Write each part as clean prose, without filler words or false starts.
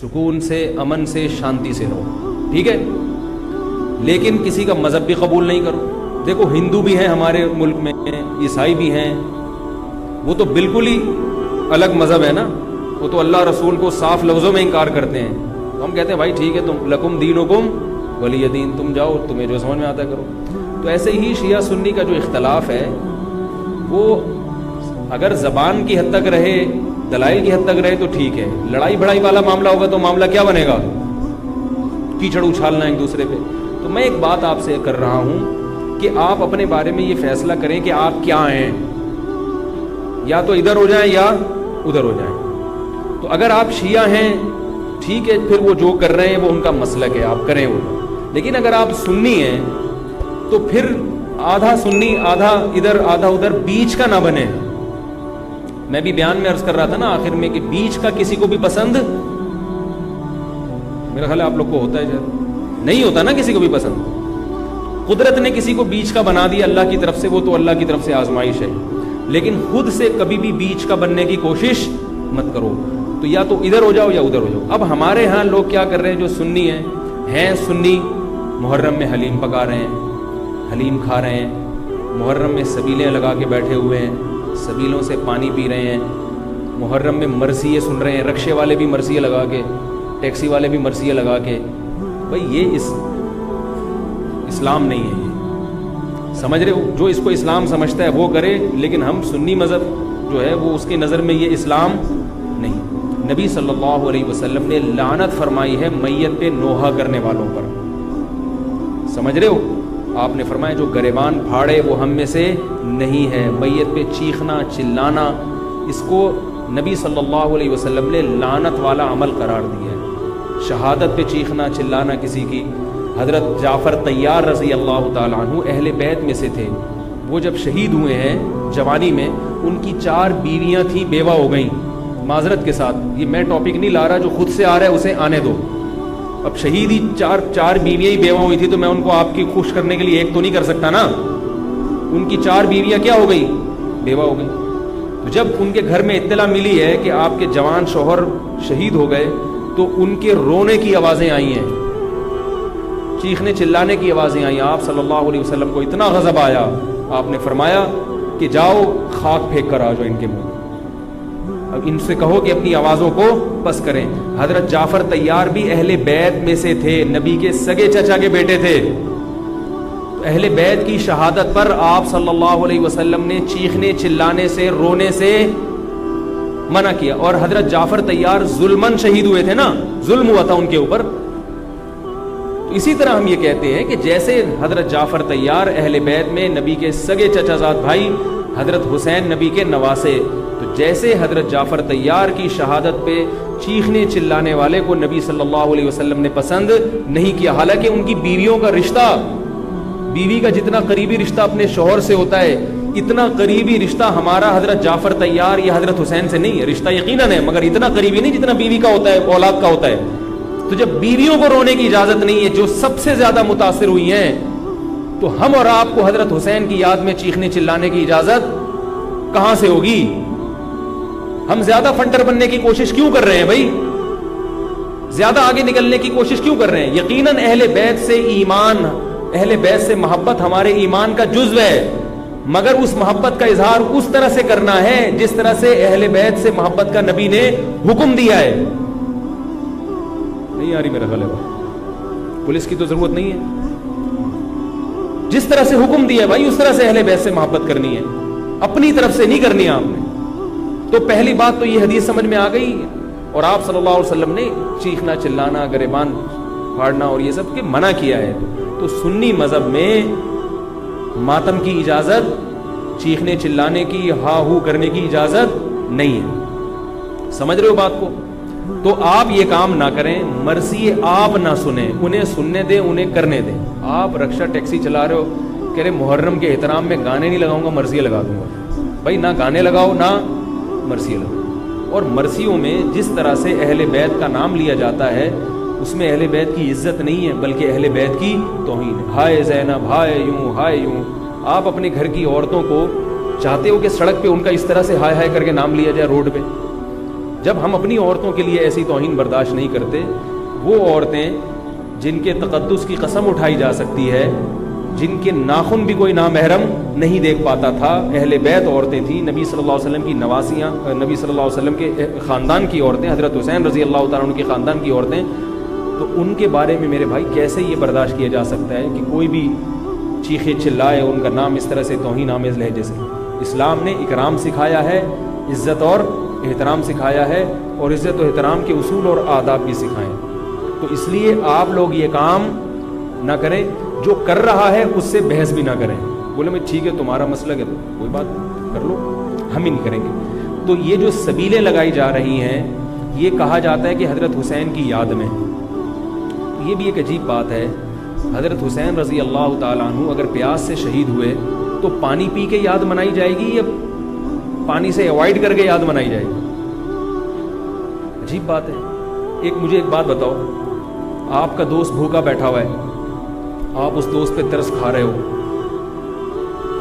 سکون سے، امن سے، شانتی سے رہو، ٹھیک ہے، لیکن کسی کا مذہب بھی قبول نہیں کرو۔ دیکھو ہندو بھی ہیں ہمارے ملک میں، عیسائی بھی ہیں، وہ تو بالکل ہی الگ مذہب ہے نا، وہ تو اللہ رسول کو صاف لفظوں میں انکار کرتے ہیں۔ تو ہم کہتے ہیں بھائی ٹھیک ہے، تم لکم دینکم ولی دین، تم جاؤ، تمہیں جو سمجھ میں آتا ہے کرو۔ تو ایسے ہی شیعہ سنی کا جو اختلاف ہے وہ اگر زبان کی حد تک رہے، دلائل کی حد تک رہے تو ٹھیک ہے، لڑائی بڑائی والا معاملہ ہوگا تو معاملہ کیا بنے گا؟ کیچڑ اچھالنا ایک دوسرے پہ۔ تو میں ایک بات آپ سے کر رہا ہوں کہ آپ اپنے بارے میں یہ فیصلہ کریں کہ آپ کیا ہیں، یا تو ادھر ہو جائیں یا ادھر ہو جائیں۔ تو اگر آپ شیعہ ہیں ٹھیک ہے، پھر وہ جو کر رہے ہیں وہ ان کا مسلک ہے، آپ کریں وہ۔ لیکن اگر آپ سنی ہیں تو پھر آدھا سنی آدھا ادھر آدھا ادھر، بیچ کا نہ بنے۔ میں بھی بیان میں عرض کر رہا تھا نا آخر میں کہ بیچ کا کسی کو بھی پسند، میرا خیال ہے آپ لوگ کو ہوتا ہے، شاید نہیں ہوتا نا کسی کو بھی پسند۔ قدرت نے کسی کو بیچ کا بنا دیا اللہ کی طرف سے، وہ تو اللہ کی طرف سے آزمائش ہے، لیکن خود سے کبھی بھی بیچ کا بننے کی کوشش مت کرو۔ تو یا تو ادھر ہو جاؤ یا ادھر ہو جاؤ۔ اب ہمارے ہاں لوگ کیا کر رہے ہیں جو سنی ہیں سنی، محرم میں حلیم پکا رہے ہیں، حلیم کھا رہے ہیں، محرم میں سبیلیں لگا کے بیٹھے ہوئے ہیں، سبیلوں سے پانی پی رہے ہیں، محرم میں مرثیے سن رہے ہیں، رکشے والے بھی مرثیے لگا کے، ٹیکسی والے بھی مرثیے لگا کے۔ بھائی یہ اسلام نہیں ہے، یہ سمجھ رہے ہو؟ جو اس کو اسلام سمجھتا ہے وہ کرے، لیکن ہم سنی مذہب جو ہے وہ اس کی نظر میں یہ اسلام نہیں۔ نبی صلی اللہ علیہ وسلم نے لعنت فرمائی ہے میت پہ نوحہ کرنے والوں پر، سمجھ رہے ہو؟ آپ نے فرمایا جو گریبان پھاڑے وہ ہم میں سے نہیں ہے۔ میت پہ چیخنا چلانا، اس کو نبی صلی اللہ علیہ وسلم نے لعنت والا عمل قرار دیا ہے۔ شہادت پہ چیخنا چلانا کسی کی، حضرت جعفر طیار رضی اللہ تعالیٰ عنہ اہل بیت میں سے تھے، وہ جب شہید ہوئے ہیں جوانی میں، ان کی 4 بیویاں تھیں، بیوہ ہو گئیں۔ معذرت کے ساتھ یہ میں ٹاپک نہیں لا رہا، جو خود سے آ رہا ہے اسے آنے دو۔ اب شہید ہی چار بیویاں ہی بیوہ ہوئی تھی، تو میں ان کو آپ کی خوش کرنے کے لیے ایک تو نہیں کر سکتا نا۔ ان کی 4 بیویاں کیا ہو گئی؟ بیوہ ہو گئی۔ تو جب ان کے گھر میں اطلاع ملی ہے کہ آپ کے جوان شوہر شہید ہو گئے، تو ان کے رونے کی آوازیں آئی ہیں، چیخنے چلانے کی آوازیں آئیں۔ آپ صلی اللہ علیہ وسلم کو اتنا غضب آیا، آپ نے فرمایا کہ جاؤ خاک پھینک کر آ جاؤ ان کے منہ، اب ان سے کہو کہ اپنی آوازوں کو پس کریں۔ حضرت جعفر طیار بھی اہل بیت میں سے تھے، نبی کے سگے چچا کے بیٹے تھے۔ اہل بیت کی شہادت پر آپ صلی اللہ علیہ وسلم نے چیخنے چلانے سے، رونے سے منع کیا۔ اور حضرت جعفر طیار ظلمن شہید ہوئے تھے نا، ظلم ہوا تھا ان کے اوپر۔ اسی طرح ہم یہ کہتے ہیں کہ جیسے حضرت جعفر طیار اہل بیت میں نبی کے سگے چچا زاد بھائی، حضرت حسین نبی کے نواسے، تو جیسے حضرت جعفر طیار کی شہادت پہ چیخنے چلانے والے کو نبی صلی اللہ علیہ وسلم نے پسند نہیں کیا، حالانکہ ان کی بیویوں کا رشتہ، بیوی کا جتنا قریبی رشتہ اپنے شوہر سے ہوتا ہے، اتنا قریبی رشتہ ہمارا حضرت جعفر طیار یا حضرت حسین سے نہیں ہے۔ رشتہ یقیناً ہے، مگر اتنا قریبی نہیں جتنا بیوی کا ہوتا ہے، اولاد کا ہوتا ہے۔ تو جب بیویوں کو رونے کی اجازت نہیں ہے، جو سب سے زیادہ متاثر ہوئی ہیں، تو ہم اور آپ کو حضرت حسین کی یاد میں چیخنے چلانے کی اجازت کہاں سے ہوگی؟ ہم زیادہ فنٹر بننے کی کوشش کیوں کر رہے ہیں بھائی؟ زیادہ آگے نکلنے کی کوشش کیوں کر رہے ہیں؟ یقیناً اہل بیت سے ایمان، اہل بیت سے محبت ہمارے ایمان کا جزو ہے، مگر اس محبت کا اظہار اس طرح سے کرنا ہے جس طرح سے اہل بیت سے محبت کا نبی نے حکم دیا ہے۔ نہیں آ رہی میرا غلط، پولیس کی تو ضرورت نہیں ہے، جس طرح سے حکم دیا ہے بھائی اس طرح سے اہل بیت سے محبت کرنی ہے، اپنی طرف سے نہیں کرنی آپ نے۔ تو پہلی بات تو یہ حدیث سمجھ میں آ گئی، اور آپ صلی اللہ علیہ وسلم نے چیخنا چلانا، گریبان پھاڑنا اور یہ سب کے منع کیا ہے۔ تو سنی مذہب میں ماتم کی اجازت، چیخنے چلانے کی، ہا ہو کرنے کی اجازت نہیں ہے، سمجھ رہے ہو بات کو؟ تو آپ یہ کام نہ کریں، مرثیے آپ نہ سنیں، انہیں سننے دیں، انہیں کرنے دیں۔ آپ رکشہ ٹیکسی چلا رہے ہو، کہہ رہے محرم کے احترام میں گانے نہیں لگاؤں گا، مرثیے لگا دوں گا۔ بھائی نہ گانے لگاؤ نہ مرثیے لگاؤ۔ اور مرثیوں میں جس طرح سے اہل بیت کا نام لیا جاتا ہے، اس میں اہل بیت کی عزت نہیں ہے، بلکہ اہل بیت کی توہین ہے۔ ہائے زینب، ہائے یوں، ہائے یوں۔ آپ اپنے گھر کی عورتوں کو چاہتے ہو کہ سڑک پہ ان کا اس طرح سے ہائے ہائے کر کے نام لیا جائے روڈ پہ؟ جب ہم اپنی عورتوں کے لیے ایسی توہین برداشت نہیں کرتے، وہ عورتیں جن کے تقدس کی قسم اٹھائی جا سکتی ہے، جن کے ناخن بھی کوئی نامحرم نہیں دیکھ پاتا تھا، اہل بیت عورتیں تھیں، نبی صلی اللہ علیہ وسلم کی نواسیاں، نبی صلی اللہ علیہ وسلم کے خاندان کی عورتیں، حضرت حسین رضی اللہ تعالیٰ عنہ کے خاندان کی عورتیں، تو ان کے بارے میں میرے بھائی کیسے یہ برداشت کیا جا سکتا ہے کہ کوئی بھی چیخے چلائے ان کا نام اس طرح سے توہین آمیز لہجے سے؟ اسلام نے اکرام سکھایا ہے، عزت اور احترام سکھایا ہے، اور عزت و احترام کے اصول اور آداب بھی سکھائیں۔ تو اس لیے آپ لوگ یہ کام نہ کریں، جو کر رہا ہے اس سے بحث بھی نہ کریں، بولے میں ٹھیک ہے تمہارا مسئلہ ہے تو کوئی بات کر لو، ہم ہی نہیں کریں گے۔ تو یہ جو سبیلیں لگائی جا رہی ہیں، یہ کہا جاتا ہے کہ حضرت حسین کی یاد میں، یہ بھی ایک عجیب بات ہے۔ حضرت حسین رضی اللہ تعالیٰ عنہ اگر پیاس سے شہید ہوئے تو پانی پی کے یاد منائی جائے گی یا پانی سے اوائڈ کر کے یاد منائی جائے گی؟ عجیب بات ہے۔ مجھے ایک بات بتاؤ، آپ کا دوست بھوکا بیٹھا ہوا ہے، آپ اس دوست پہ ترس کھا رہے ہو،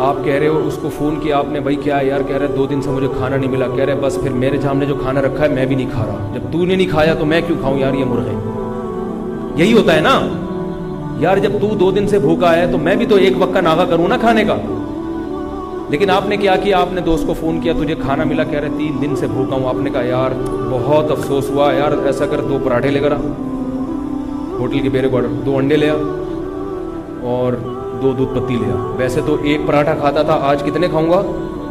آپ کہہ رہے ہو، اس کو فون کیا آپ نے، بھائی کیا یار؟ کہہ رہے 2 دن سے مجھے کھانا نہیں ملا، کہہ رہے بس پھر میرے سامنے جو کھانا رکھا ہے میں بھی نہیں کھا رہا، جب تو نے نہیں کھایا تو میں کیوں کھاؤں یار یہ مرغے؟ یہی ہوتا ہے نا یار، جب تو 2 دن سے بھوکا ہے تو میں بھی تو ایک وقت کا ناغہ کروں نا کھانے کا۔ لیکن آپ نے کیا کیا؟ آپ نے دوست کو فون کیا، تجھے کھانا ملا، کہہ رہے 3 دن سے بھوکا ہوں، آپ نے کہا یار بہت افسوس ہوا یار، ایسا کر 2 پراٹھے لے کر آ، ہوٹل کے بیرے کو 2 انڈے لے آ اور 2 دودھ پتی لے آ۔ ویسے تو 1 پراٹھا کھاتا تھا، آج کتنے کھاؤں گا؟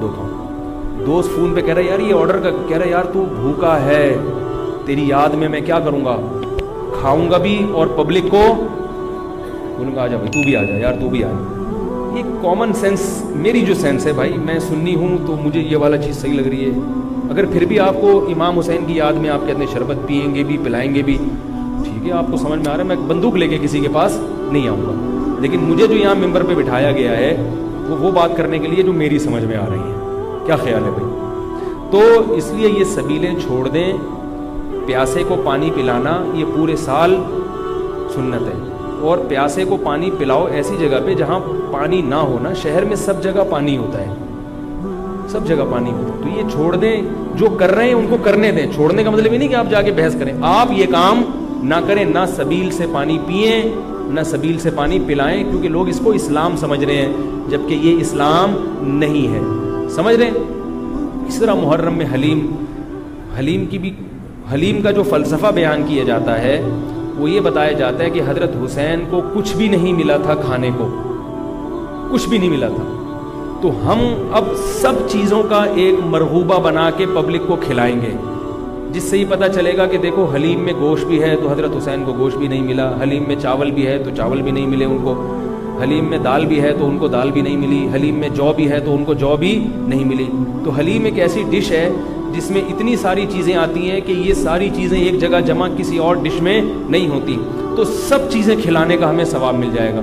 2 کھاؤں۔ دوست فون پہ کہہ رہا یار یہ آرڈر کا، کہہ رہا یار تو بھوکا ہے، تیری یاد میں کیا کروں گا، کھاؤں گا بھی اور پبلک کو ان کا آ جا بھائی تو بھی آ جا یار، تو بھی آ جا۔ یہ کامن سینس، میری جو سینس ہے بھائی، میں سنی ہوں تو مجھے یہ والا چیز صحیح لگ رہی ہے۔ اگر پھر بھی آپ کو امام حسین کی یاد میں آپ کہتے ہیں شربت پئیں گے بھی، پلائیں گے بھی، ٹھیک ہے، آپ کو سمجھ میں آ رہا ہے، میں بندوق لے کے کسی کے پاس نہیں آؤں گا، لیکن مجھے جو یہاں ممبر پہ بٹھایا گیا ہے وہ بات کرنے کے لیے جو میری سمجھ میں آ رہی ہے۔ کیا خیال ہے بھائی؟ تو اس لیے یہ سبیلیں چھوڑ دیں، پیاسے کو پانی پلانا یہ پورے سال سنت ہے، اور پیاسے کو پانی پلاؤ ایسی جگہ پہ جہاں پانی نہ ہونا۔ شہر میں سب جگہ پانی ہوتا ہے، سب جگہ پانی ہوتا ہے، تو یہ چھوڑ دیں، جو کر رہے ہیں ان کو کرنے دیں۔ چھوڑنے کا مطلب یہ نہیں کہ آپ جا کے بحث کریں، آپ یہ کام نہ کریں، نہ سبیل سے پانی پئیں نہ سبیل سے پانی پلائیں، کیونکہ لوگ اس کو اسلام سمجھ رہے ہیں جبکہ یہ اسلام نہیں ہے، سمجھ رہے ہیں؟ اس طرح محرم میں حلیم کا جو فلسفہ بیان کیا جاتا ہے وہ یہ بتایا جاتا ہے کہ حضرت حسین کو کچھ بھی نہیں ملا تھا، کھانے کو کچھ بھی نہیں ملا تھا، تو ہم اب سب چیزوں کا ایک مرغوبہ بنا کے پبلک کو کھلائیں گے، جس سے یہ پتہ چلے گا کہ دیکھو حلیم میں گوشت بھی ہے تو حضرت حسین کو گوشت بھی نہیں ملا، حلیم میں چاول بھی ہے تو چاول بھی نہیں ملے ان کو، حلیم میں دال بھی ہے تو ان کو دال بھی نہیں ملی، حلیم میں جو بھی ہے تو ان کو جو بھی نہیں ملی۔ تو حلیم ایک ایسی ڈش ہے جس میں اتنی ساری چیزیں آتی ہیں کہ یہ ساری چیزیں ایک جگہ جمع کسی اور ڈش میں نہیں ہوتی، تو سب چیزیں کھلانے کا ہمیں ثواب مل جائے گا۔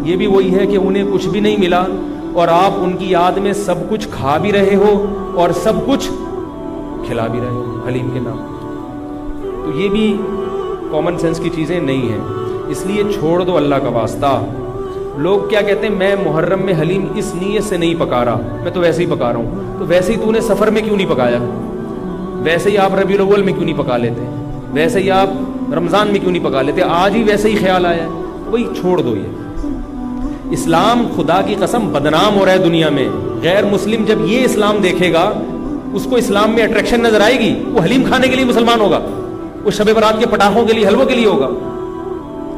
یہ بھی وہی ہے کہ انہیں کچھ بھی نہیں ملا اور آپ ان کی یاد میں سب کچھ کھا بھی رہے ہو اور سب کچھ کھلا بھی رہے ہو حلیم کے نام۔ تو یہ بھی کامن سینس کی چیزیں نہیں ہیں، اس لیے چھوڑ دو اللہ کا واسطہ۔ لوگ کیا کہتے ہیں، میں محرم میں حلیم اس نیت سے نہیں پکا رہا، میں تو ویسے ہی پکا رہا ہوں۔ تو ویسے ہی تو نے سفر میں کیوں نہیں پکایا؟ ویسے ہی آپ ربیع الاول میں کیوں نہیں پکا لیتے؟ ویسے ہی آپ رمضان میں کیوں نہیں پکا لیتے؟ آج ہی ویسے ہی خیال آیا ہے، وہی چھوڑ دو۔ یہ اسلام خدا کی قسم بدنام ہو رہا ہے دنیا میں۔ غیر مسلم جب یہ اسلام دیکھے گا، اس کو اسلام میں اٹریکشن نظر آئے گی، وہ حلیم کھانے کے لیے مسلمان ہوگا، وہ شب برات کے پٹاخوں کے لیے، حلووں کے لیے ہوگا۔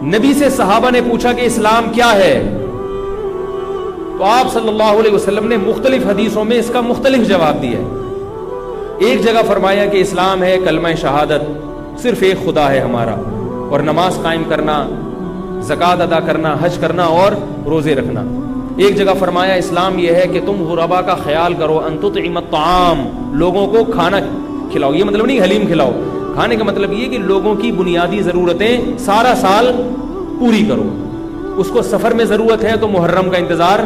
نبی سے صحابہ نے پوچھا کہ اسلام کیا ہے، تو آپ صلی اللہ علیہ وسلم نے مختلف حدیثوں میں اس کا مختلف جواب دیا ہے۔ ایک جگہ فرمایا کہ اسلام ہے کلمہ شہادت، صرف ایک خدا ہے ہمارا، اور نماز قائم کرنا، زکوٰۃ ادا کرنا، حج کرنا اور روزے رکھنا۔ ایک جگہ فرمایا اسلام یہ ہے کہ تم غربا کا خیال کرو، ان تطعم الطعام، لوگوں کو کھانا کھلاؤ۔ یہ مطلب نہیں حلیم کھلاؤ، کھانے کا مطلب یہ کہ لوگوں کی بنیادی ضرورتیں سارا سال پوری کرو۔ اس کو سفر میں ضرورت ہے تو محرم کا انتظار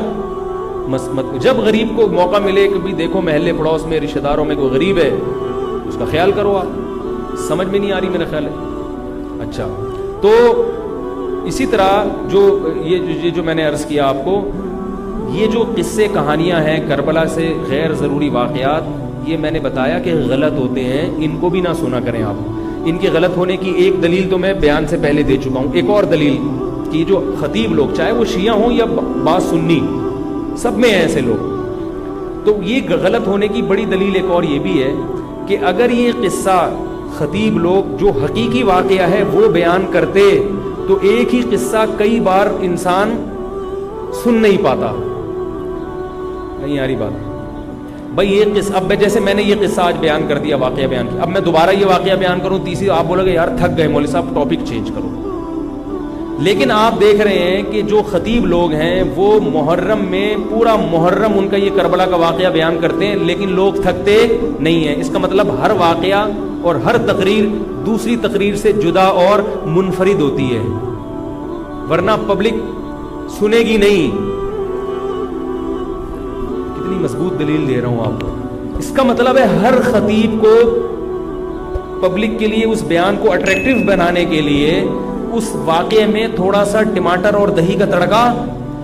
مت، جب غریب کو موقع ملے کہ بھی دیکھو محلے پڑوس میں رشتہ داروں میں کوئی غریب ہے، اس کا خیال کرو۔ آپ سمجھ میں نہیں آ رہی میرا خیال ہے؟ اچھا، تو اسی طرح جو میں نے عرض کیا آپ کو، یہ جو قصے کہانیاں ہیں کربلا سے غیر ضروری واقعات، یہ میں نے بتایا کہ غلط ہوتے ہیں، ان کو بھی نہ سنا کریں آپ. ان کے غلط ہونے کی ایک دلیل تو میں بیان سے پہلے دے چکا ہوں. ایک اور دلیل کہ جو خطیب لوگ چاہے وہ شیعہ ہوں یا بعض سنی، سب میں ہیں ایسے لوگ. تو یہ غلط ہونے کی بڑی دلیل ایک اور یہ بھی ہے کہ اگر یہ قصہ خطیب لوگ جو حقیقی واقعہ ہے وہ بیان کرتے تو ایک ہی قصہ کئی بار انسان سن نہیں پاتا. نہیں آ رہی بات بھائی؟ یہ قصہ اب جیسے میں نے یہ قصہ آج بیان کر دیا، واقعہ بیان کیا، اب میں دوبارہ یہ واقعہ بیان کروں تیسری، آپ بولو گے یار تھک گئے مولوی صاحب، ٹاپک چینج کرو. لیکن آپ دیکھ رہے ہیں کہ جو خطیب لوگ ہیں وہ محرم میں پورا محرم ان کا یہ کربلا کا واقعہ بیان کرتے ہیں، لیکن لوگ تھکتے نہیں ہیں. اس کا مطلب ہر واقعہ اور ہر تقریر دوسری تقریر سے جدا اور منفرد ہوتی ہے، ورنہ پبلک سنے گی نہیں. کتنی مضبوط دلیل دے رہا ہوں آپ کو. اس کا مطلب ہے ہر خطیب کو پبلک کے لیے اس بیان کو اٹریکٹیو بنانے کے لیے اس واقعے میں تھوڑا سا ٹماٹر اور دہی کا تڑکا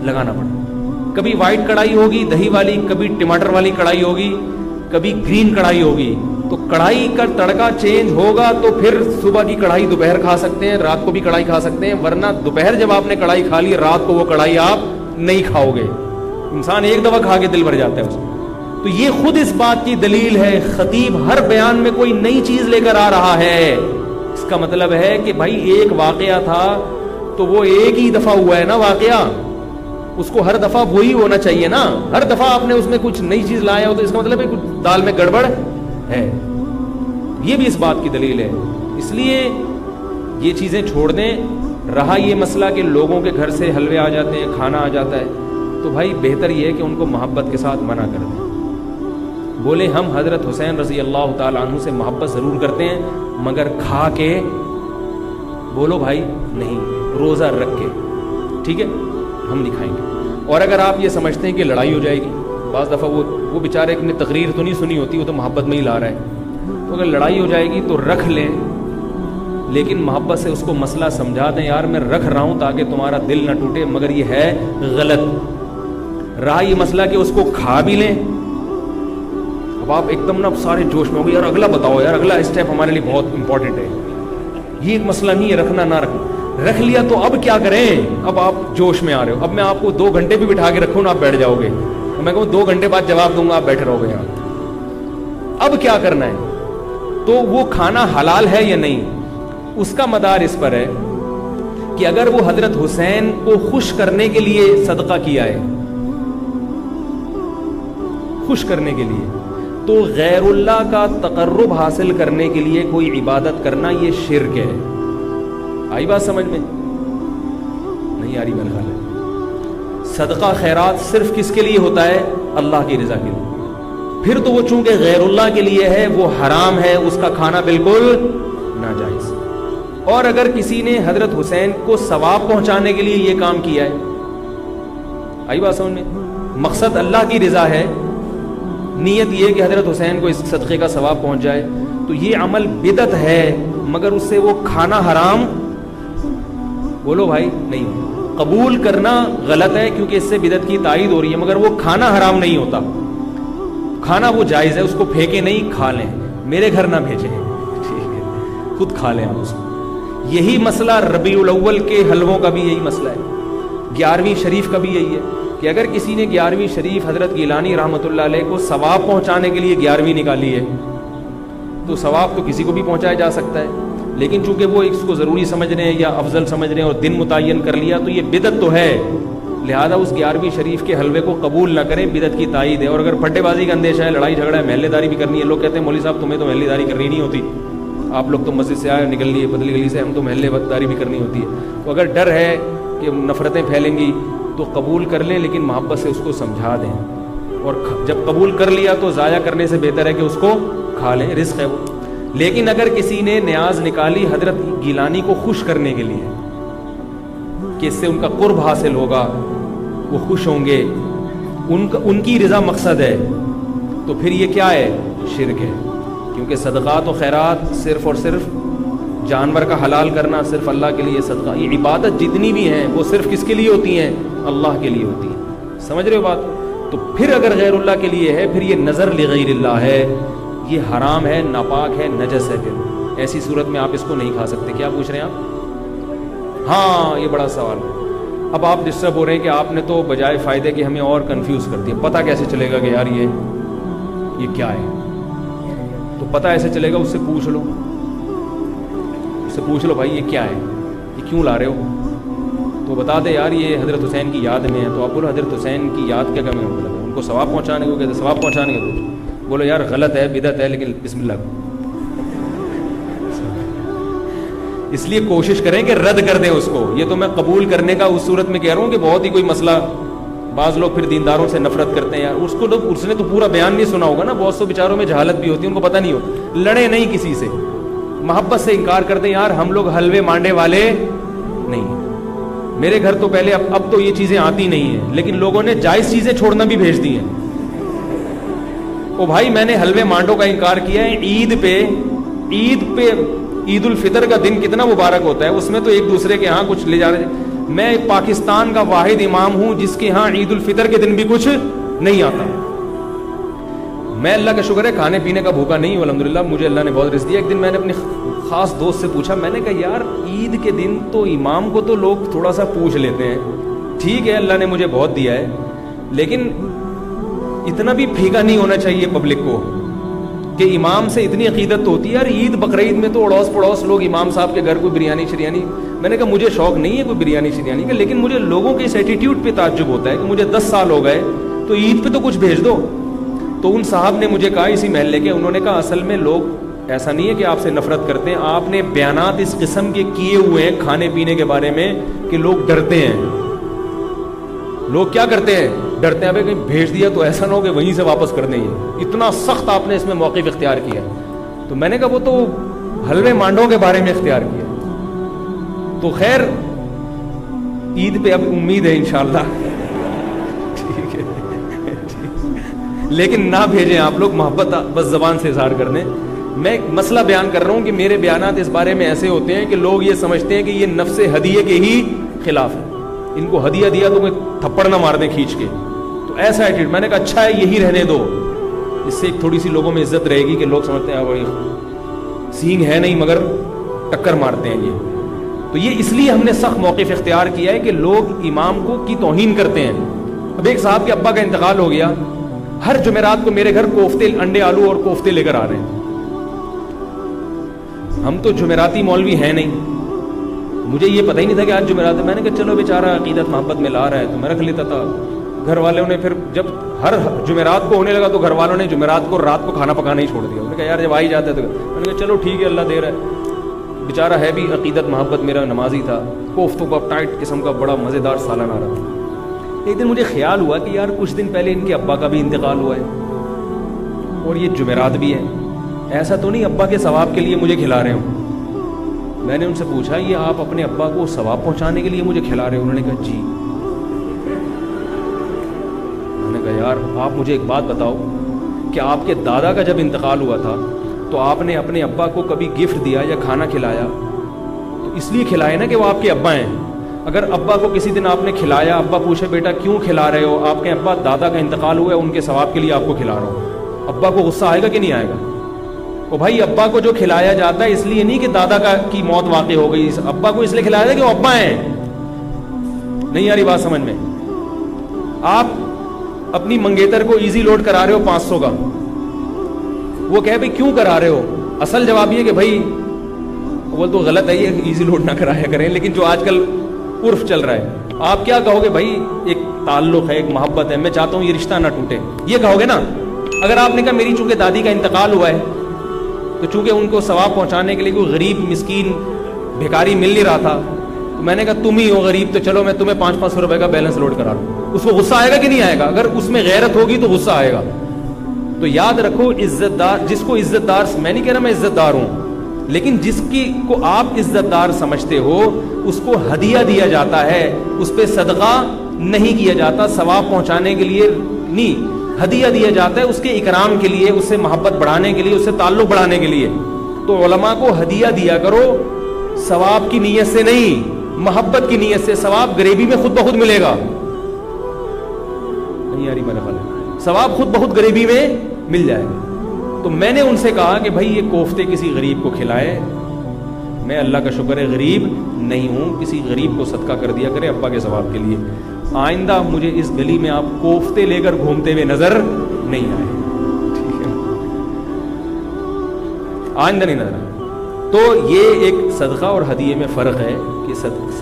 لگانا پڑا. کبھی وائٹ کڑھائی ہوگی دہی والی، کبھی ٹماٹر والی کڑھائی ہوگی، کبھی گرین کڑھائی ہوگی. تو کڑھائی کا تڑکا چینج ہوگا تو پھر صبح کی کڑھائی دوپہر کھا سکتے ہیں، رات کو بھی کڑھائی کھا سکتے ہیں، ورنہ دوپہر جب آپ نے کڑھائی کھا لی رات کو وہ کڑھائی آپ نہیں کھاؤ گے. انسان ایک دفعہ کھا کے دل بھر جاتا ہے اس میں. تو یہ خود اس بات کی دلیل ہے خطیب ہر بیان میں کوئی نئی چیز لے کر آ رہا ہے. اس کا مطلب ہے کہ بھائی ایک واقعہ تھا تو وہ ایک ہی دفعہ ہوا ہے نا واقعہ، اس کو ہر دفعہ وہی ہونا چاہیے نا. ہر دفعہ آپ نے اس میں کچھ نئی چیز لایا ہو تو اس کا مطلب ہے کچھ دال میں گڑبڑ ہے. یہ بھی اس بات کی دلیل ہے. اس لیے یہ چیزیں چھوڑ دیں. رہا یہ مسئلہ کہ لوگوں کے گھر سے حلوے آ جاتے ہیں، کھانا آ جاتا ہے، تو بھائی بہتر یہ ہے کہ ان کو محبت کے ساتھ منع کر دیں. بولے ہم حضرت حسین رضی اللہ تعالیٰ عنہ سے محبت ضرور کرتے ہیں مگر کھا کے بولو بھائی نہیں، روزہ رکھ کے، ٹھیک ہے ہم نہیں کھائیں گے. اور اگر آپ یہ سمجھتے ہیں کہ لڑائی ہو جائے گی، بعض دفعہ وہ بیچارے نے تقریر تو نہیں سنی ہوتی، وہ تو محبت میں ہی لا رہا ہے، تو اگر لڑائی ہو جائے گی تو رکھ لیں، لیکن محبت سے اس کو مسئلہ سمجھا دیں یار میں رکھ رہا ہوں تاکہ تمہارا دل نہ ٹوٹے مگر یہ ہے غلط. رہا یہ مسئلہ کہ اس کو کھا بھی لیں. اب آپ ایک دم نا سارے جوش میں ہو گئے، یار اگلا بتاؤ، یار اگلا اسٹیپ ہمارے لیے بہت امپورٹنٹ ہے. یہ ایک مسئلہ نہیں ہے رکھنا نہ رکھنا، رکھ لیا تو اب کیا کریں؟ اب آپ جوش میں آ رہے ہو. اب میں آپ کو 2 گھنٹے بھی بٹھا کے رکھوں نا آپ بیٹھ جاؤ گے، میں کہوں 2 گھنٹے بعد جواب دوں گا آپ بیٹھے رہو گے یہاں. اب کیا کرنا ہے؟ تو وہ کھانا حلال ہے یا نہیں، اس کا مدار اس پر ہے کہ اگر وہ حضرت حسین کو خوش کرنے کے لیے صدقہ کیا ہے، خوش کرنے کے لیے، تو غیر اللہ کا تقرب حاصل کرنے کے لیے کوئی عبادت کرنا یہ شرک ہے. آئی بات سمجھ میں؟ نہیں آ رہی میرا خیال ہے. صدقہ خیرات صرف کس کے لیے ہوتا ہے؟ اللہ کی رضا کے لیے. پھر تو وہ چونکہ غیر اللہ کے لیے ہے وہ حرام ہے، اس کا کھانا بالکل ناجائز. اور اگر کسی نے حضرت حسین کو ثواب پہنچانے کے لیے یہ کام کیا ہے، آئی بات سمجھ میں؟ مقصد اللہ کی رضا ہے، نیت یہ کہ حضرت حسین کو اس صدقے کا ثواب پہنچ جائے، تو یہ عمل بدعت ہے مگر اس سے وہ کھانا حرام، بولو بھائی نہیں. قبول کرنا غلط ہے کیونکہ اس سے بدعت کی تائید ہو رہی ہے، مگر وہ کھانا حرام نہیں ہوتا. کھانا وہ جائز ہے، اس کو پھینکے نہیں، کھا لیں، میرے گھر نہ بھیجیں، ٹھیک ہے خود کھا لیں آپ اس کو. یہی مسئلہ ربیع الاول کے حلووں کا بھی یہی مسئلہ ہے، 11ویں شریف کا بھی یہی ہے کہ اگر کسی نے 11ویں شریف حضرت گیلانی رحمۃ اللہ علیہ کو ثواب پہنچانے کے لیے 11ویں نکالی ہے تو ثواب تو کسی کو بھی پہنچایا جا سکتا ہے، لیکن چونکہ وہ اس کو ضروری سمجھ رہے ہیں یا افضل سمجھ رہے ہیں اور دن متعین کر لیا تو یہ بدعت تو ہے، لہذا اس 11ویں شریف کے حلوے کو قبول نہ کریں، بدعت کی تائید ہے. اور اگر پھٹے بازی کا اندیشہ ہے، لڑائی جھگڑا ہے، محلے داری بھی کرنی ہے، لوگ کہتے ہیں مولوی صاحب تمہیں تو محلے داری کرنی نہیں ہوتی، آپ لوگ تو مسجد سے آئے نکل لیے بدلی گلی سے، ہم تو محلے داری بھی کرنی ہوتی ہے. تو اگر ڈر ہے کہ نفرتیں پھیلیں گی تو قبول کر لیں، لیکن محبت سے اس کو سمجھا دیں. اور جب قبول کر لیا تو ضائع کرنے سے بہتر ہے کہ اس کو کھا لیں، رزق ہے وہ. لیکن اگر کسی نے نیاز نکالی حضرت گیلانی کو خوش کرنے کے لیے کہ اس سے ان کا قرب حاصل ہوگا، وہ خوش ہوں گے، ان کی رضا مقصد ہے، تو پھر یہ کیا ہے؟ شرک ہے. کیونکہ صدقات و خیرات صرف اور صرف جانور کا حلال کرنا صرف اللہ کے لیے صدقہ، یہ عبادت جتنی بھی ہیں وہ صرف کس کے لیے ہوتی ہیں؟ اللہ کے لیے ہوتی ہیں. سمجھ رہے ہو بات؟ تو پھر اگر غیر اللہ کے لیے ہے، پھر یہ نظر لغیر اللہ ہے، یہ حرام ہے، ناپاک ہے، نجس ہے. پھر ایسی صورت میں آپ اس کو نہیں کھا سکتے. کیا پوچھ رہے ہیں آپ؟ ہاں یہ بڑا سوال ہے. اب آپ ڈسٹرب ہو رہے ہیں کہ آپ نے تو بجائے فائدے کہ ہمیں اور کنفیوز کر دیا. پتہ کیسے چلے گا کہ یار یہ کیا ہے؟ تو پتہ ایسے چلے گا، اس سے پوچھ لو، اس سے پوچھ لو بھائی یہ کیا ہے، یہ کیوں لا رہے ہو؟ تو بتا دے یار یہ حضرت حسین کی یاد میں ہے. تو آپ بولو حضرت حسین کی یاد کیا کمی ہے؟ ان کو ثواب پہنچانے کو کہتے، ثواب پہنچانے کو. بولو یار غلط ہے، بدعت ہے، لیکن بسم اللہ. اس لیے کوشش کریں کہ رد کر دیں اس کو. یہ تو میں قبول کرنے کا اس صورت میں کہہ رہا ہوں کہ بہت ہی کوئی مسئلہ، بعض لوگ پھر دینداروں سے نفرت کرتے ہیں. یار اس نے تو پورا بیان نہیں سنا ہوگا نا. بہت سے بیچاروں میں جہالت بھی ہوتی ہے، ان کو پتہ نہیں ہوتا. لڑے نہیں کسی سے، محبت سے انکار کر دیں. یار ہم لوگ حلوے مانڈے والے نہیں. میرے گھر تو پہلے، اب تو یہ چیزیں آتی نہیں ہیں، لیکن لوگوں نے جائز چیزیں چھوڑنا بھی بھیج دی ہیں. او بھائی میں نے حلوے مانڈوں کا انکار کیا ہے. عید پہ عید الفطر کا دن کتنا مبارک ہوتا ہے، اس میں تو ایک دوسرے کے ہاں کچھ لے جا رہے. میں پاکستان کا واحد امام ہوں جس کے ہاں عید الفطر کے دن بھی کچھ نہیں آتا. میں اللہ کا شکر ہے کھانے پینے کا بھوکا نہیں ہوں الحمدللہ، مجھے اللہ نے بہت رزق دیا. ایک دن میں نے اپنے خاص دوست سے پوچھا، میں نے کہا یار عید کے دن تو امام کو تو لوگ تھوڑا سا پوچھ لیتے ہیں، ٹھیک ہے اللہ نے مجھے بہت دیا ہے، لیکن اتنا بھی پھیکا نہیں ہونا چاہیے پبلک کو کہ امام سے اتنی عقیدت تو ہوتی ہے. یار عید بقرعید میں تو اڑوس پڑوس لوگ امام صاحب کے گھر کوئی بریانی شریانی. میں نے کہا مجھے شوق نہیں ہے کوئی بریانی شریانی کا، لیکن مجھے لوگوں کے اس ایٹیٹیوڈ پہ تعجب ہوتا ہے کہ مجھے 10 سال ہو گئے تو عید پہ تو کچھ بھیج دو. تو ان صاحب نے مجھے کہا اسی محلے کے، انہوں نے کہا اصل میں لوگ ایسا نہیں ہے کہ آپ سے نفرت کرتے ہیں، آپ نے بیانات اس قسم کے کیے ہوئے ہیں کھانے پینے کے بارے میں کہ لوگ ڈرتے ہیں. لوگ کیا کرتے ہیں؟ ڈرتے ہیں ابھی کہیں بھیج دیا تو ایسا نہ ہو کہ وہیں سے واپس کر دیں. اتنا سخت آپ نے اس میں موقف اختیار کیا. تو میں نے کہا وہ تو حلوے مانڈوں کے بارے میں اختیار کیا. تو خیر عید پہ اب امید ہے انشاءاللہ ٹھیک ہے، لیکن نہ بھیجیں آپ لوگ، محبت بس زبان سے اظہار کر دیں. میں ایک مسئلہ بیان کر رہا ہوں کہ میرے بیانات اس بارے میں ایسے ہوتے ہیں کہ لوگ یہ سمجھتے ہیں کہ یہ نفس ہدیے کے ہی خلاف ہے. ان کو ہدیہ دیا تو کوئی تھپڑ نہ مار دیں کھینچ کے. تو ایسا ایٹیٹیوڈ، میں نے کہا اچھا ہے یہی رہنے دو، اس سے ایک تھوڑی سی لوگوں میں عزت رہے گی کہ لوگ سمجھتے ہیں بھائی سینگ ہے نہیں مگر ٹکر مارتے ہیں یہ. تو یہ اس لیے ہم نے سخت موقف اختیار کیا ہے کہ لوگ امام کو کی توہین کرتے ہیں. اب ایک صاحب کے ابا کا انتقال ہو گیا، ہر جمعرات کو میرے گھر کوفتے، انڈے آلو اور کوفتے لے کر آ رہے ہیں. ہم تو جمعراتی مولوی ہیں نہیں، مجھے یہ پتہ ہی نہیں تھا کہ آج جمعرات ہے. میں نے کہا چلو بیچارہ عقیدت محبت میں لا رہا ہے تو میں رکھ لیتا تھا. گھر والوں نے پھر جب ہر جمعرات کو ہونے لگا تو گھر والوں نے جمعرات کو رات کو کھانا پکانا ہی چھوڑ دیا. انہوں نے کہا یار جب آ ہی جاتا ہے تو میں نے کہا چلو ٹھیک ہے اللہ دے رہا ہے. بیچارہ ہے بھی عقیدت محبت میرا نمازی تھا. کوفتوں کا ٹائٹ قسم کا بڑا مزیدار سالن آ رہا تھا. ایک دن مجھے خیال ہوا کہ یار کچھ دن پہلے ان کے ابا کا بھی انتقال ہوا ہے اور یہ جمعرات بھی ہے، ایسا تو نہیں ابا کے ثواب کے لیے مجھے کھلا رہے ہوں. میں نے ان سے پوچھا یہ آپ اپنے ابا کو ثواب پہنچانے کے لیے مجھے کھلا رہے ہو؟ انہوں نے کہا جی. میں نے کہا یار آپ مجھے ایک بات بتاؤ کہ آپ کے دادا کا جب انتقال ہوا تھا تو آپ نے اپنے ابا کو کبھی گفٹ دیا یا کھانا کھلایا؟ تو اس لیے کھلائے نا کہ وہ آپ کے ابا ہیں. اگر ابا کو کسی دن آپ نے کھلایا، ابا پوچھے بیٹا کیوں کھلا رہے ہو، آپ کے ابا دادا کا انتقال ہوا ہے ان کے ثواب کے لیے آپ کو کھلا رہا ہوں، ابا کو غصہ آئے گا کہ نہیں آئے گا؟ وہ بھائی ابا کو جو کھلایا جاتا ہے اس لیے نہیں کہ دادا کی موت واقع ہو گئی، ابا کو اس لیے کھلایا جاتا ہے کہ وہ ابا ہیں. نہیں آ رہی بات سمجھ میں؟ آپ اپنی منگیتر کو ایزی لوڈ کرا رہے ہو 500 کا، وہ کہے بھائی کیوں کرا رہے ہو؟ اصل جواب یہ کہ بھائی وہ تو غلط ہے یہ ایزی لوڈ نہ کرایا کریں، لیکن جو آج کل عرف چل رہا ہے آپ کیا کہو گے؟ بھائی ایک تعلق ہے، ایک محبت ہے، میں چاہتا ہوں یہ رشتہ نہ ٹوٹے، یہ کہو گے نا. اگر آپ نے کہا میری چونکہ دادی کا انتقال ہوا ہے تو چونکہ ان کو ثواب پہنچانے کے لیے کوئی غریب مسکین بھیکاری مل نہیں رہا تھا تو میں نے کہا تم ہی ہو غریب تو چلو میں تمہیں 500 روپے کا بیلنس لوڈ کرا لوں، اس کو غصہ آئے گا کہ نہیں آئے گا؟ اگر اس میں غیرت ہوگی تو غصہ آئے گا. تو یاد رکھو عزت دار، جس کو عزت دار، میں نہیں کہہ رہا میں عزت دار ہوں، لیکن جس کی کو آپ عزت دار سمجھتے ہو اس کو ہدیہ دیا جاتا ہے، اس پہ صدقہ نہیں کیا جاتا، ثواب پہنچانے کے لیے نہیں، ہدیہ دیا جاتا ہے اس کے اکرام کے لیے، اس سے محبت بڑھانے کے لیے، اس سے تعلق بڑھانے کے لیے. تو علماء کو ہدیہ دیا کرو ثواب کی نیت سے نہیں، محبت کی نیت سے. ثواب غریبی میں خود بخود ملے گا. نہیں آ رہی میرے خیال میں, ثواب خود بہت غریبی میں مل جائے گا. تو میں نے ان سے کہا کہ بھائی یہ کوفتے کسی غریب کو کھلائے, میں اللہ کا شکر ہے غریب نہیں ہوں, کسی غریب کو صدقہ کر دیا کرے ابا کے ثواب کے لیے. آئندہ مجھے اس گلی میں آپ کوفتے لے کر گھومتے ہوئے نظر نہیں آئے, ٹھیک ہے, آئندہ نہیں نظر آئے. تو یہ ایک صدقہ اور ہدیے میں فرق ہے کہ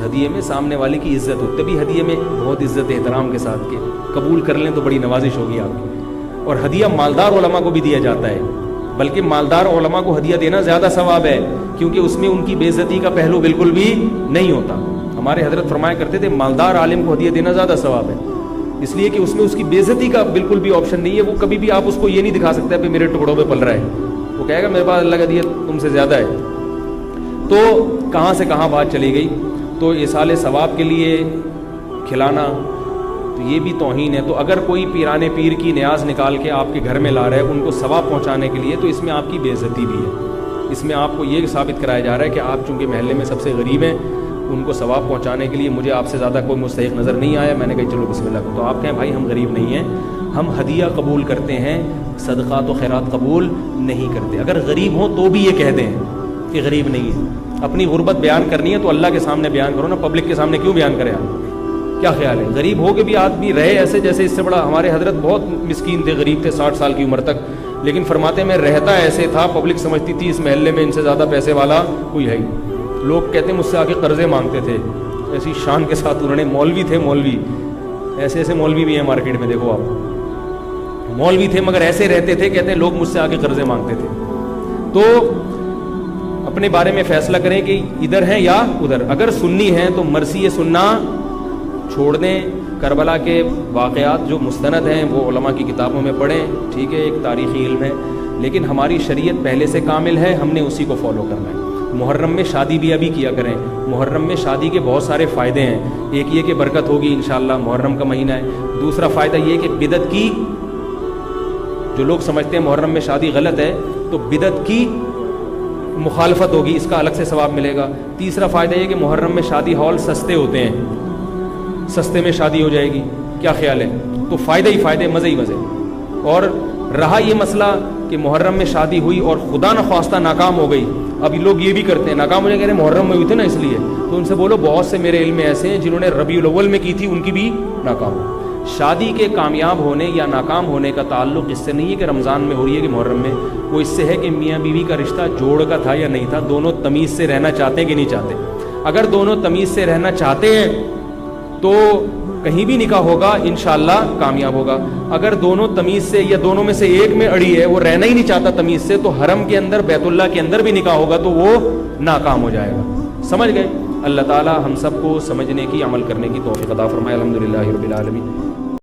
ہدیے میں سامنے والے کی عزت ہو, تبھی ہدیے میں بہت عزت احترام کے ساتھ کہ قبول کر لیں تو بڑی نوازش ہوگی آپ کی. اور ہدیہ مالدار علماء کو بھی دیا جاتا ہے, بلکہ مالدار علماء کو ہدیہ دینا زیادہ ثواب ہے, کیونکہ اس میں ان کی بے عزتی کا پہلو بالکل بھی نہیں ہوتا. ہمارے حضرت فرمایا کرتے تھے مالدار عالم کو ہدیہ دینا زیادہ ثواب ہے, اس لیے کہ اس میں اس کی بے عزتی کا بالکل بھی آپشن نہیں ہے. وہ کبھی بھی آپ اس کو یہ نہیں دکھا سکتے کہ میرے ٹکڑوں پہ پل رہا ہے, وہ کہے گا میرے پاس اللہ کا ہدیہ تم سے زیادہ ہے. تو کہاں سے کہاں بات چلی گئی. تو ایصال ثواب کے لیے کھلانا تو یہ بھی توہین ہے. تو اگر کوئی پیرانے پیر کی نیاز نکال کے آپ کے گھر میں لا رہا ہے ان کو ثواب پہنچانے کے لیے, تو اس میں آپ کی بے عزتی بھی ہے. اس میں آپ کو یہ ثابت کرایا جا رہا ہے کہ آپ چونکہ محلے میں سب سے غریب ہیں, ان کو ثواب پہنچانے کے لیے مجھے آپ سے زیادہ کوئی مستحق نظر نہیں آیا, میں نے کہا چلو بسم اللہ. تو آپ کہیں بھائی ہم غریب نہیں ہیں, ہم ہدیہ قبول کرتے ہیں, صدقات و خیرات قبول نہیں کرتے. اگر غریب ہوں تو بھی یہ کہہ دیں کہ غریب نہیں ہے. اپنی غربت بیان کرنی ہے تو اللہ کے سامنے بیان کرو نا, پبلک کے سامنے کیوں بیان کریں آپ؟ کیا خیال ہے؟ غریب ہو کے بھی آدمی رہے ایسے جیسے اس سے بڑا. ہمارے حضرت بہت مسکین تھے, غریب تھے 60 سال کی عمر تک, لیکن فرماتے میں رہتا ایسے تھا, پبلک سمجھتی تھی اس محلے میں ان سے زیادہ پیسے والا کوئی ہے ہی. لوگ کہتے ہیں مجھ سے آ کے قرضے مانگتے تھے, ایسی شان کے ساتھ انہوں نے. مولوی تھے, مولوی ایسے ایسے مولوی بھی ہیں مارکیٹ میں, دیکھو آپ, مولوی تھے مگر ایسے رہتے تھے, کہتے ہیں لوگ مجھ سے آ کے قرضے مانگتے تھے. تو اپنے بارے میں فیصلہ کریں کہ ادھر ہیں یا ادھر. اگر سنی ہیں تو مرثی سننا چھوڑ دیں. کربلا کے واقعات جو مستند ہیں وہ علماء کی کتابوں میں پڑھیں, ٹھیک ہے, ایک تاریخی علم ہے, لیکن ہماری شریعت پہلے سے کامل ہے, ہم نے اسی کو فالو کرنا ہے. محرم میں شادی بھی ابھی کیا کریں. محرم میں شادی کے بہت سارے فائدے ہیں. ایک یہ کہ برکت ہوگی انشاءاللہ, محرم کا مہینہ ہے. دوسرا فائدہ یہ کہ بدعت کی, جو لوگ سمجھتے ہیں محرم میں شادی غلط ہے تو بدعت کی مخالفت ہوگی, اس کا الگ سے ثواب ملے گا. تیسرا فائدہ یہ کہ محرم میں شادی ہال سستے ہوتے ہیں, سستے میں شادی ہو جائے گی. کیا خیال ہے؟ تو فائدے ہی فائدے, مزے ہی مزے. اور رہا یہ مسئلہ کہ محرم میں شادی ہوئی اور خدا نخواستہ ناکام ہو گئی. ابھی لوگ یہ بھی کرتے ہیں, ناکام ہو جائے, کہہ رہے محرم میں ہوئی تھے نا اس لیے. تو ان سے بولو بہت سے میرے علم میں ایسے ہیں جنہوں نے ربیع الاول میں کی تھی, ان کی بھی ناکام ہو. شادی کے کامیاب ہونے یا ناکام ہونے کا تعلق اس سے نہیں ہے کہ رمضان میں ہو رہی ہے کہ محرم میں, وہ اس سے ہے کہ میاں بیوی کا رشتہ جوڑ کا تھا یا نہیں تھا, دونوں تمیز سے رہنا چاہتے ہیں کہ نہیں چاہتے. اگر دونوں تمیز سے رہنا چاہتے ہیں تو کہیں بھی نکاح ہوگا انشاءاللہ کامیاب ہوگا. اگر دونوں تمیز سے یا دونوں میں سے ایک میں اڑی ہے, وہ رہنا ہی نہیں چاہتا تمیز سے, تو حرم کے اندر بیت اللہ کے اندر بھی نکاح ہوگا تو وہ ناکام ہو جائے گا. سمجھ گئے؟ اللہ تعالی ہم سب کو سمجھنے کی, عمل کرنے کی توفیق عطا فرمائے. الحمدللہ رب العالمین.